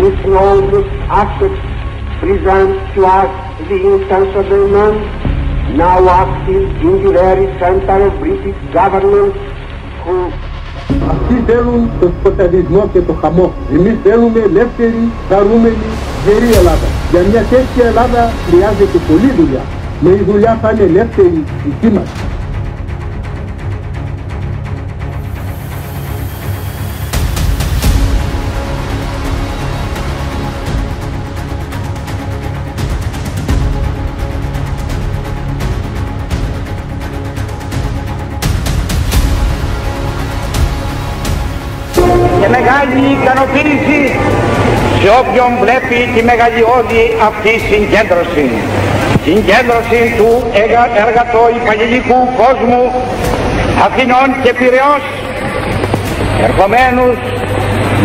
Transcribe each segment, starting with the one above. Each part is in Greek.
misnomer assets present to us the instance of the man now active in the very center of British government who... Αυτοί θέλουν το σκοταδισμό και το χαμό. Εμείς θέλουμε ελεύθερη, χαρούμενη, γερή Ελλάδα. Για μια τέτοια Ελλάδα χρειάζεται πολλή δουλειά. Με η δουλειά θα είναι ελεύθερη δική μας. Και μεγάλη ικανοποίηση σε όποιον βλέπει τη μεγαλειώδη αυτή συγκέντρωση. Συγκέντρωση του εργατοϊπαγγελικού κόσμου Αθηνών και Πειραιώς, ερχομένους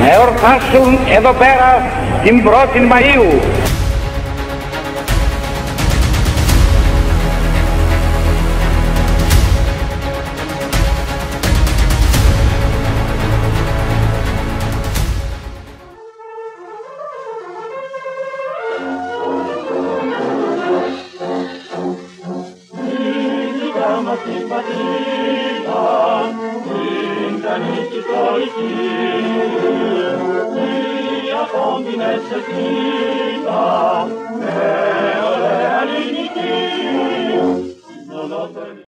να εορτάσουν εδώ πέρα την 1η Μαΐου. Μας την πατρίδα, την κανίκη τοϊκή, η ακόμη σε